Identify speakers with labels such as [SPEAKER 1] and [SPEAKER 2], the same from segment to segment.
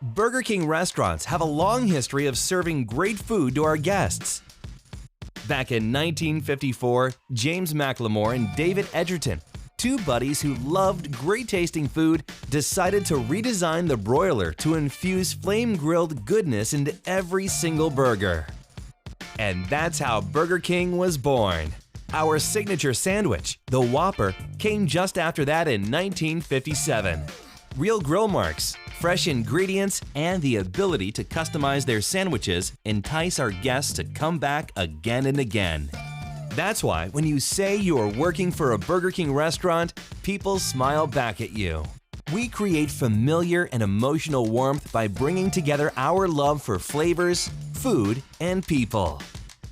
[SPEAKER 1] Burger King restaurants have a long history of serving great food to our guests. Back in 1954, James McLemore and David Edgerton, two buddies who loved great-tasting food, decided to redesign the broiler to infuse flame-grilled goodness into every single burger. And that's how Burger King was born. Our signature sandwich, the Whopper, came just after that in 1957. Real grill marks, fresh ingredients, and the ability to customize their sandwiches entice our guests to come back again and again. That's why when you say you are working for a Burger King restaurant, people smile back at you. We create familiar and emotional warmth by bringing together our love for flavors, food, and people.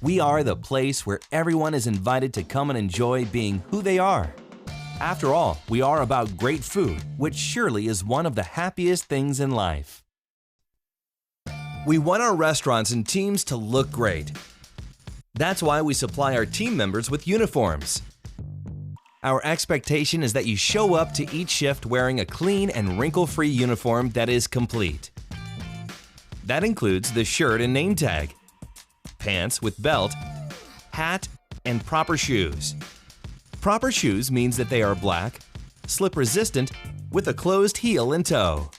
[SPEAKER 1] We are the place where everyone is invited to come and enjoy being who they are. After all, we are about great food, which surely is one of the happiest things in life. We want our restaurants and teams to look great. That's why we supply our team members with uniforms. Our expectation is that you show up to each shift wearing a clean and wrinkle-free uniform that is complete. That includes the shirt and name tag, pants with belt, hat, and proper shoes. Proper shoes means that they are black, slip-resistant, with a closed heel and toe.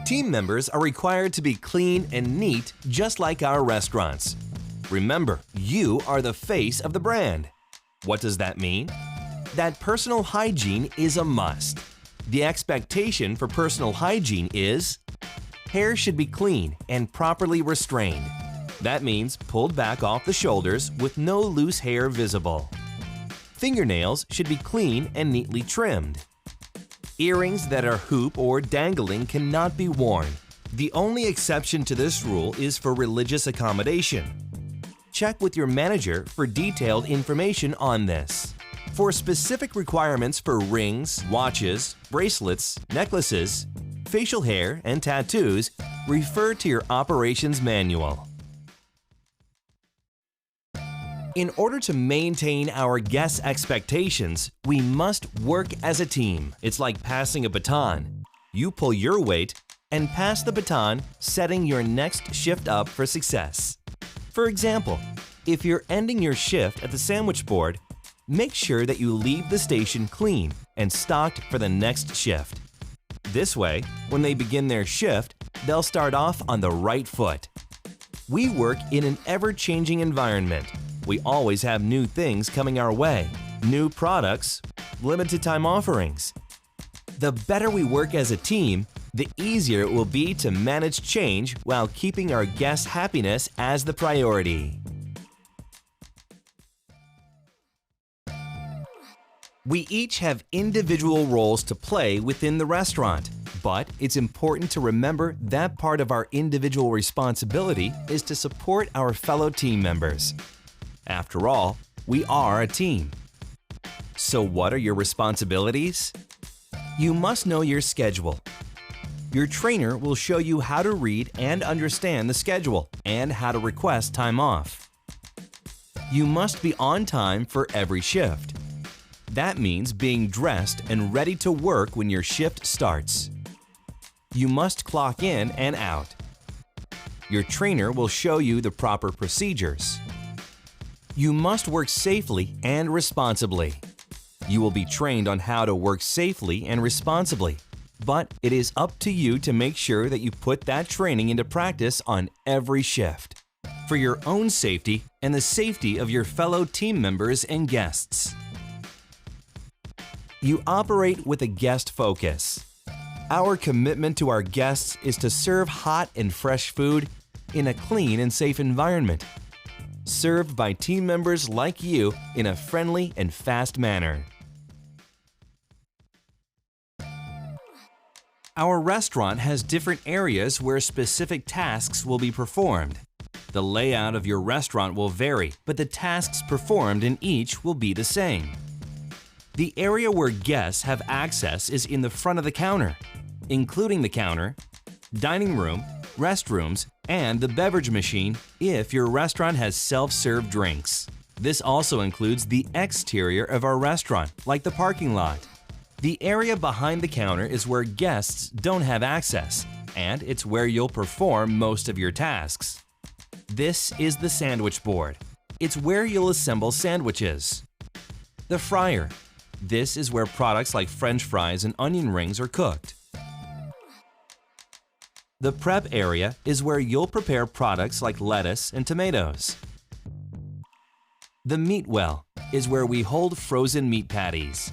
[SPEAKER 1] Team members are required to be clean and neat just like our restaurants. Remember, you are the face of the brand. What does that mean? That personal hygiene is a must. The expectation for personal hygiene is: hair should be clean and properly restrained. That means pulled back off the shoulders with no loose hair visible. Fingernails should be clean and neatly trimmed. Earrings that are hoop or dangling cannot be worn. The only exception to this rule is for religious accommodation. Check with your manager for detailed information on this. For specific requirements for rings, watches, bracelets, necklaces, facial hair, and tattoos, refer to your operations manual. In order to maintain our guests' expectations, we must work as a team. It's like passing a baton. You pull your weight and pass the baton, setting your next shift up for success. For example, if you're ending your shift at the sandwich board, make sure that you leave the station clean and stocked for the next shift. This way, when they begin their shift, they'll start off on the right foot. We work in an ever-changing environment. We always have new things coming our way, new products, limited time offerings. The better we work as a team, the easier it will be to manage change while keeping our guests' happiness as the priority. We each have individual roles to play within the restaurant, but it's important to remember that part of our individual responsibility is to support our fellow team members. After all, we are a team. So what are your responsibilities? You must know your schedule. Your trainer will show you how to read and understand the schedule and how to request time off. You must be on time for every shift. That means being dressed and ready to work when your shift starts. You must clock in and out. Your trainer will show you the proper procedures. You must work safely and responsibly. You will be trained on how to work safely and responsibly, but it is up to you to make sure that you put that training into practice on every shift, for your own safety and the safety of your fellow team members and guests. You operate with a guest focus. Our commitment to our guests is to serve hot and fresh food in a clean and safe environment, served by team members like you in a friendly and fast manner. Our restaurant has different areas where specific tasks will be performed. The layout of your restaurant will vary, but the tasks performed in each will be the same. The area where guests have access is in the front of the counter, including the counter, dining room, restrooms, and the beverage machine if your restaurant has self-serve drinks. This also includes the exterior of our restaurant, like the parking lot. The area behind the counter is where guests don't have access, and it's where you'll perform most of your tasks. This is the sandwich board. It's where you'll assemble sandwiches. The fryer. This is where products like French fries and onion rings are cooked. The prep area is where you'll prepare products like lettuce and tomatoes. The meat well is where we hold frozen meat patties.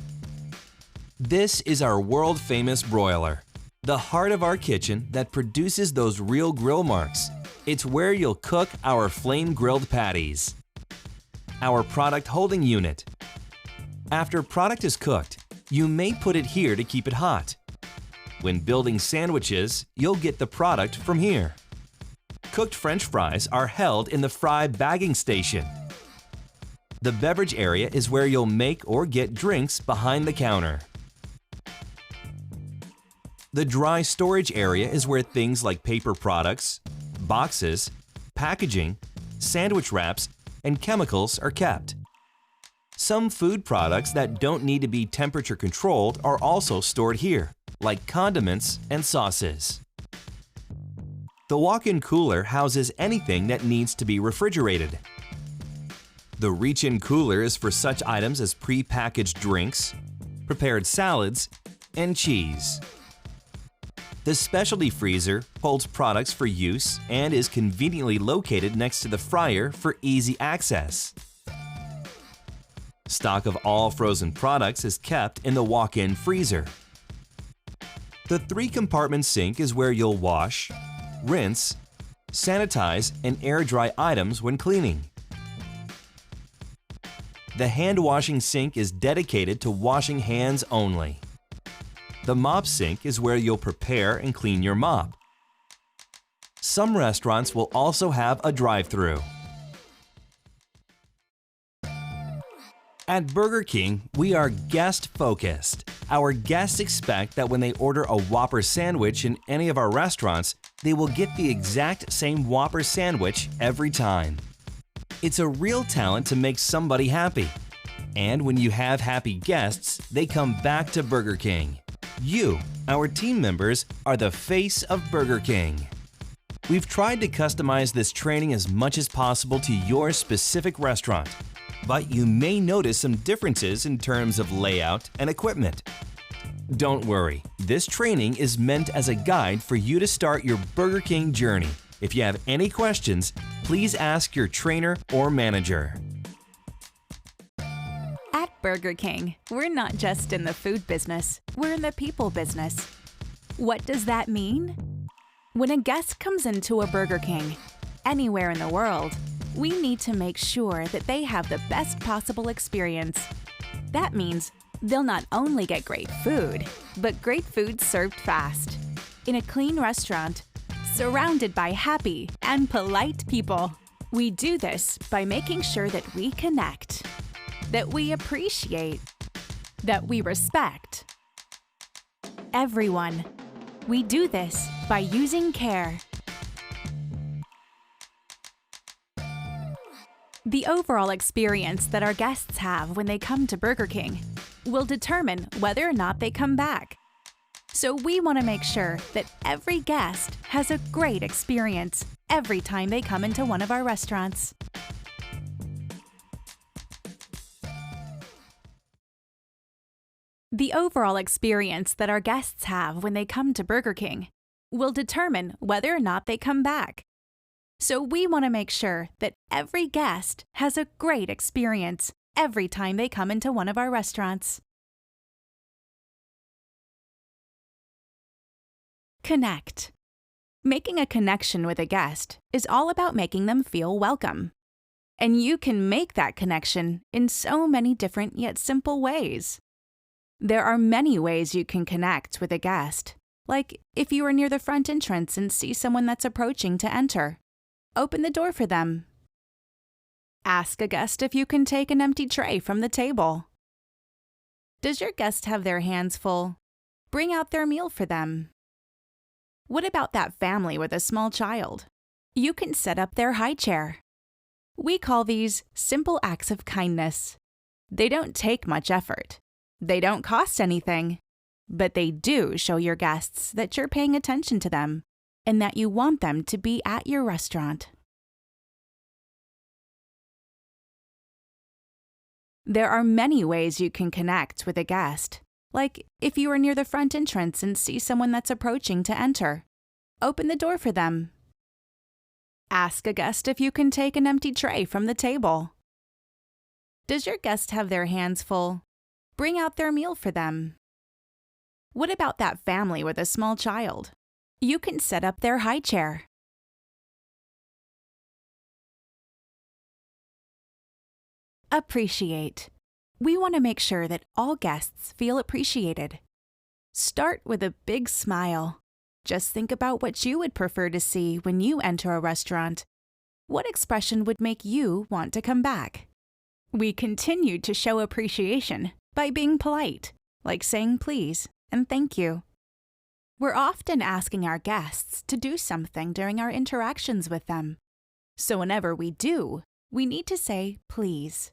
[SPEAKER 1] This is our world-famous broiler, the heart of our kitchen that produces those real grill marks. It's where you'll cook our flame-grilled patties. Our product holding unit. After product is cooked, you may put it here to keep it hot. When building sandwiches, you'll get the product from here. Cooked French fries are held in the fry bagging station. The beverage area is where you'll make or get drinks behind the counter. The dry storage area is where things like paper products, boxes, packaging, sandwich wraps, and chemicals are kept. Some food products that don't need to be temperature controlled are also stored here, like condiments and sauces. The walk-in cooler houses anything that needs to be refrigerated. The reach-in cooler is for such items as pre-packaged drinks, prepared salads, and cheese. The specialty freezer holds products for use and is conveniently located next to the fryer for easy access. Stock of all frozen products is kept in the walk-in freezer. The 3-compartment sink is where you'll wash, rinse, sanitize, and air-dry items when cleaning. The hand-washing sink is dedicated to washing hands only. The mop sink is where you'll prepare and clean your mop. Some restaurants will also have a drive-thru. At Burger King, we are guest-focused. Our guests expect that when they order a Whopper sandwich in any of our restaurants, they will get the exact same Whopper sandwich every time. It's a real talent to make somebody happy. And when you have happy guests, they come back to Burger King. You, our team members, are the face of Burger King. We've tried to customize this training as much as possible to your specific restaurant, but you may notice some differences in terms of layout and equipment. Don't worry, this training is meant as a guide for you to start your Burger King journey. If you have any questions, please ask your trainer or manager.
[SPEAKER 2] At Burger King, we're not just in the food business, we're in the people business. What does that mean? When a guest comes into a Burger King, anywhere in the world, we need to make sure that they have the best possible experience. That means they'll not only get great food, but great food served fast, in a clean restaurant, surrounded by happy and polite people. We do this by making sure that we connect, that we appreciate, that we respect everyone. We do this by using care. The overall experience that our guests have when they come to Burger King will determine whether or not they come back. So we want to make sure that every guest has a great experience every time they come into one of our restaurants. The overall experience that our guests have when they come to Burger King will determine whether or not they come back. So we want to make sure that every guest has a great experience every time they come into one of our restaurants. Connect. Making a connection with a guest is all about making them feel welcome. And you can make that connection in so many different yet simple ways. There are many ways you can connect with a guest, like if you are near the front entrance and see someone that's approaching to enter. Open the door for them. Ask a guest if you can take an empty tray from the table. Does your guest have their hands full? Bring out their meal for them. What about that family with a small child? You can set up their high chair. We call these simple acts of kindness. They don't take much effort. They don't cost anything, but they do show your guests that you're paying attention to them and that you want them to be at your restaurant. There are many ways you can connect with a guest, like if you are near the front entrance and see someone that's approaching to enter. Open the door for them. Ask a guest if you can take an empty tray from the table. Does your guest have their hands full? Bring out their meal for them. What about that family with a small child? You can set up their high chair. Appreciate. We want to make sure that all guests feel appreciated. Start with a big smile. Just think about what you would prefer to see when you enter a restaurant. What expression would make you want to come back? We continue to show appreciation by being polite, like saying please and thank you. We're often asking our guests to do something during our interactions with them. So whenever we do, we need to say please.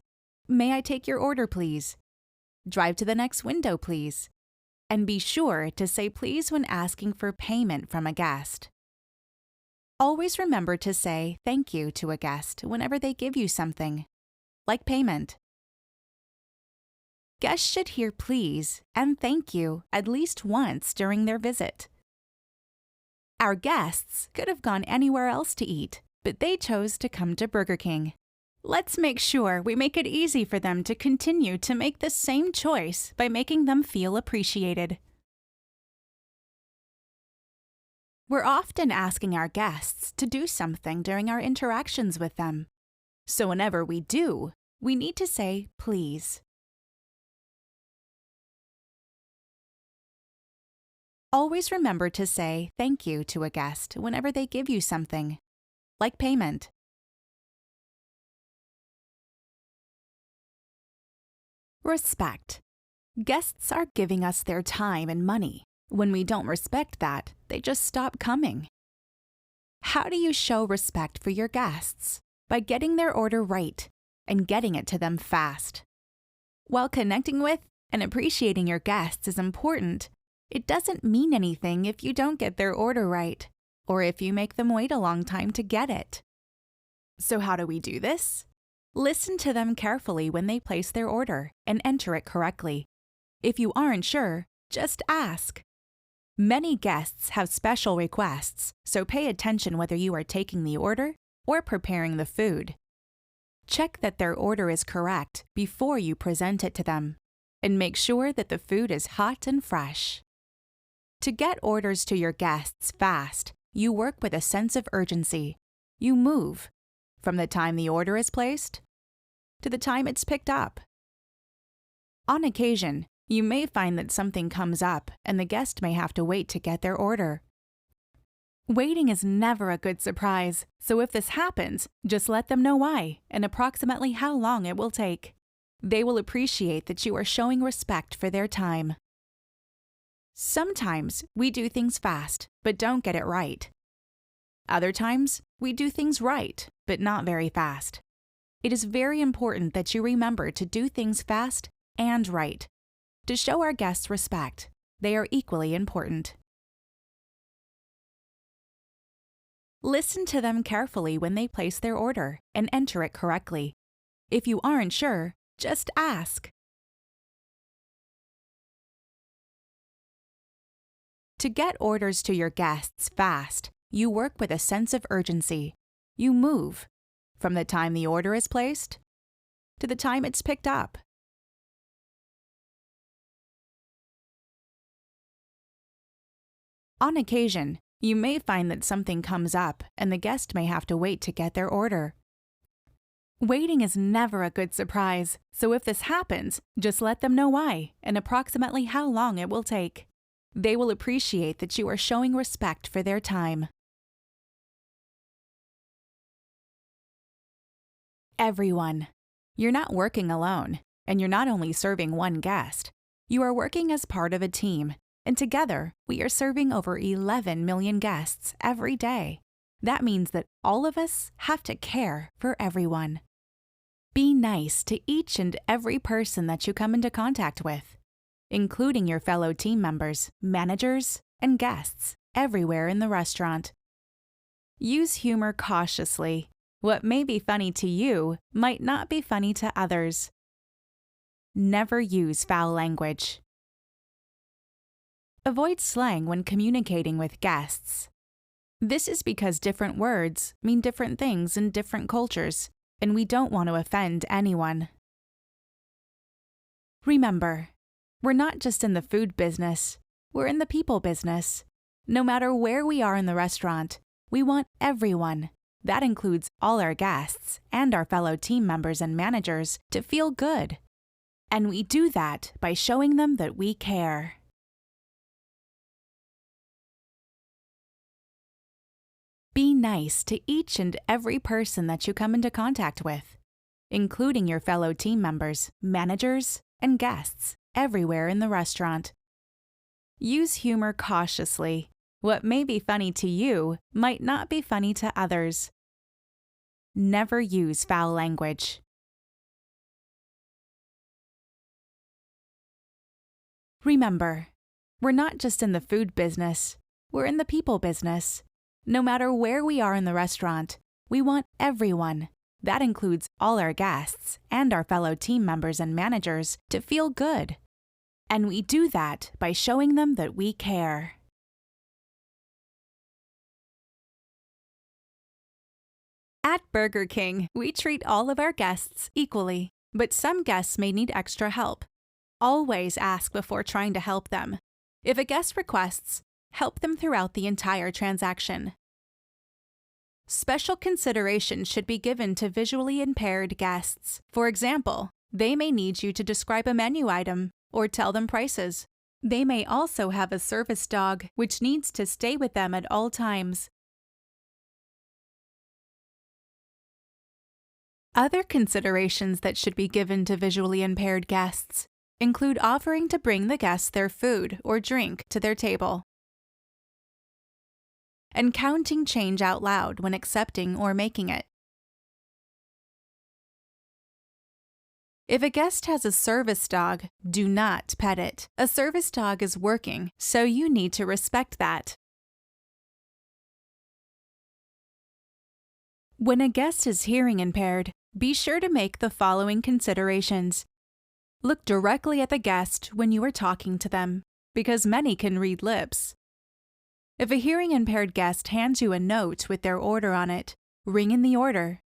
[SPEAKER 2] May I take your order, please? Drive to the next window, please. And be sure to say please when asking for payment from a guest. Always remember to say thank you to a guest whenever they give you something, like payment. Guests should hear please and thank you at least once during their visit. Our guests could have gone anywhere else to eat, but they chose to come to Burger King. Let's make sure we make it easy for them to continue to make the same choice by making them feel appreciated. We're often asking our guests to do something during our interactions with them. So whenever we do, we need to say please. Always remember to say thank you to a guest whenever they give you something, like payment. Respect. Guests are giving us their time and money. When we don't respect that, they just stop coming. How do you show respect for your guests? By getting their order right and getting it to them fast. While connecting with and appreciating your guests is important, it doesn't mean anything if you don't get their order right, or if you make them wait a long time to get it. So how do we do this? Listen to them carefully when they place their order and enter it correctly. If you aren't sure, just ask. Many guests have special requests, so pay attention whether you are taking the order or preparing the food. Check that their order is correct before you present it to them, and make sure that the food is hot and fresh. To get orders to your guests fast, you work with a sense of urgency. You move from the time the order is placed to the time it's picked up. On occasion, you may find that something comes up and the guest may have to wait to get their order. Waiting is never a good surprise, so if this happens, just let them know why and approximately how long it will take. They will appreciate that you are showing respect for their time. Sometimes we do things fast, but don't get it right. Other times, we do things right, but not very fast. It is very important that you remember to do things fast and right. To show our guests respect, they are equally important. Listen to them carefully when they place their order and enter it correctly. If you aren't sure, just ask. To get orders to your guests fast, you work with a sense of urgency. You move from the time the order is placed to the time it's picked up. On occasion, you may find that something comes up and the guest may have to wait to get their order. Waiting is never a good surprise, so if this happens, just let them know why and approximately how long it will take. They will appreciate that you are showing respect for their time. Everyone. You're not working alone, and you're not only serving one guest. You are working as part of a team, and together, we are serving over 11 million guests every day. That means that all of us have to care for everyone. Be nice to each and every person that you come into contact with. including your fellow team members, managers, and guests everywhere in the restaurant. Use humor cautiously. What may be funny to you might not be funny to others. Never use foul language. Avoid slang when communicating with guests. This is because different words mean different things in different cultures, and we don't want to offend anyone. Remember, we're not just in the food business, we're in the people business. No matter where we are in the restaurant, we want everyone, that includes all our guests and our fellow team members and managers, to feel good. And we do that by showing them that we care. Be nice to each and every person that you come into contact with, including your fellow team members, managers, and guests everywhere in the restaurant. Use humor cautiously. What may be funny to you might not be funny to others. Never use foul language. Remember, we're not just in the food business, we're in the people business. No matter where we are in the restaurant, we want everyone, that includes all our guests and our fellow team members and managers, to feel good. And we do that by showing them that we care. At Burger King, we treat all of our guests equally, but some guests may need extra help. Always ask before trying to help them. If a guest requests, help them throughout the entire transaction. Special consideration should be given to visually impaired guests. For example, they may need you to describe a menu item or tell them prices. They may also have a service dog, which needs to stay with them at all times. Other considerations that should be given to visually impaired guests include offering to bring the guests their food or drink to their table, and counting change out loud when accepting or making it. If a guest has a service dog, do not pet it. A service dog is working, so you need to respect that. When a guest is hearing impaired, be sure to make the following considerations. Look directly at the guest when you are talking to them, because many can read lips. If a hearing-impaired guest hands you a note with their order on it, ring in the order.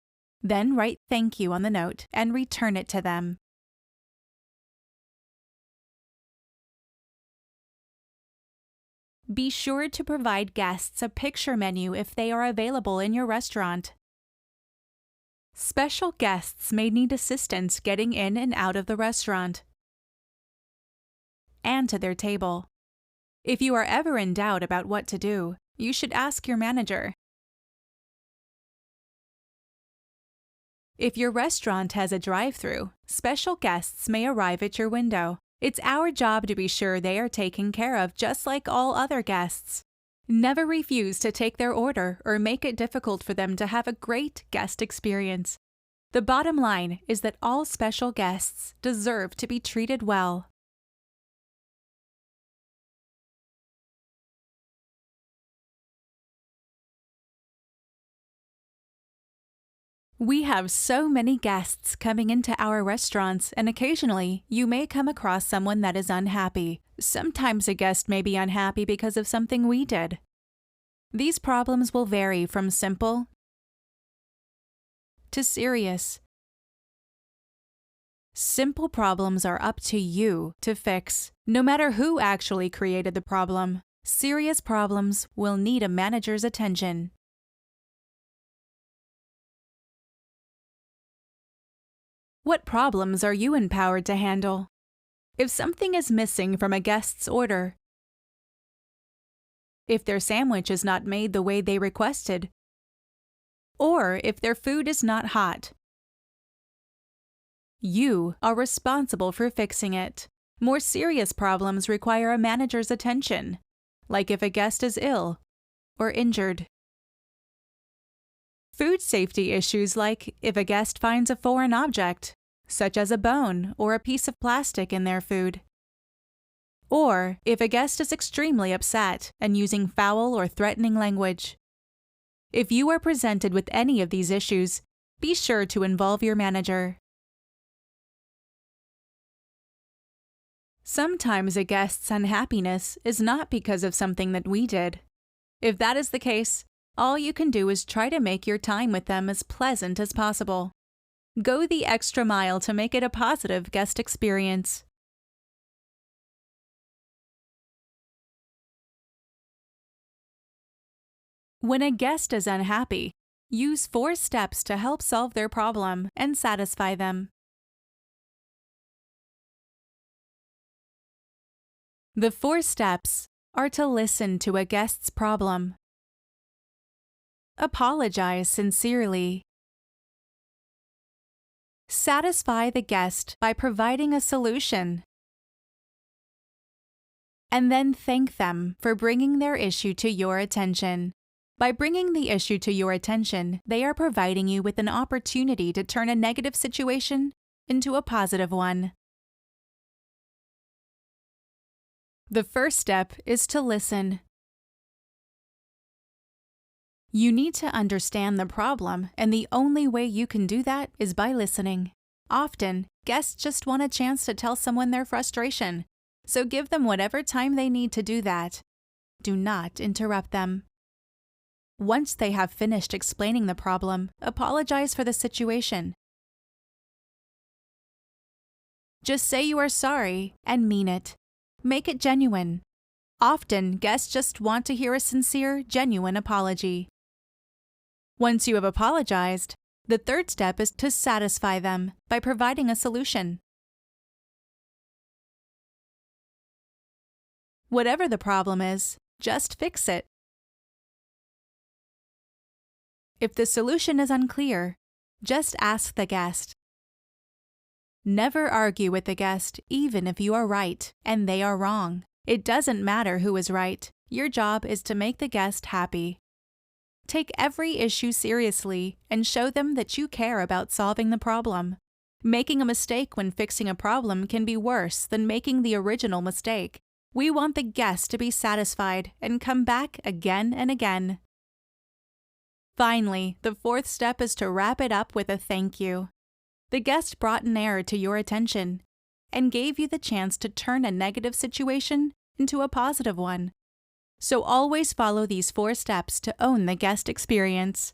[SPEAKER 2] Then write "thank you" on the note and return it to them. Be sure to provide guests a picture menu if they are available in your restaurant. Special guests may need assistance getting in and out of the restaurant and to their table. If you are ever in doubt about what to do, you should ask your manager. If your restaurant has a drive-thru, special guests may arrive at your window. It's our job to be sure they are taken care of just like all other guests. Never refuse to take their order or make it difficult for them to have a great guest experience. The bottom line is that all special guests deserve to be treated well. We have so many guests coming into our restaurants, and occasionally you may come across someone that is unhappy. Sometimes a guest may be unhappy because of something we did. These problems will vary from simple to serious. Simple problems are up to you to fix, no matter who actually created the problem. Serious problems will need a manager's attention. What problems are you empowered to handle? If something is missing from a guest's order, if their sandwich is not made the way they requested, or if their food is not hot, you are responsible for fixing it. More serious problems require a manager's attention, like if a guest is ill or injured. Food safety issues like if a guest finds a foreign object, such as a bone or a piece of plastic in their food. or if a guest is extremely upset and using foul or threatening language. If you are presented with any of these issues, be sure to involve your manager. Sometimes a guest's unhappiness is not because of something that we did. If that is the case, all you can do is try to make your time with them as pleasant as possible. Go the extra mile to make it a positive guest experience. When a guest is unhappy, use 4 steps to help solve their problem and satisfy them. The 4 steps are to listen to a guest's problem, apologize sincerely, satisfy the guest by providing a solution, and then thank them for bringing their issue to your attention. By bringing the issue to your attention, they are providing you with an opportunity to turn a negative situation into a positive one. The first step is to listen. You need to understand the problem, and the only way you can do that is by listening. Often, guests just want a chance to tell someone their frustration, so give them whatever time they need to do that. Do not interrupt them. Once they have finished explaining the problem, apologize for the situation. Just say you are sorry and mean it. Make it genuine. Often, guests just want to hear a sincere, genuine apology. Once you have apologized, the third step is to satisfy them by providing a solution. Whatever the problem is, just fix it. If the solution is unclear, just ask the guest. Never argue with the guest, even if you are right and they are wrong. It doesn't matter who is right. Your job is to make the guest happy. Take every issue seriously and show them that you care about solving the problem. Making a mistake when fixing a problem can be worse than making the original mistake. We want the guest to be satisfied and come back again and again. Finally, the fourth step is to wrap it up with a thank you. The guest brought an error to your attention and gave you the chance to turn a negative situation into a positive one. So always follow these 4 steps to own the guest experience.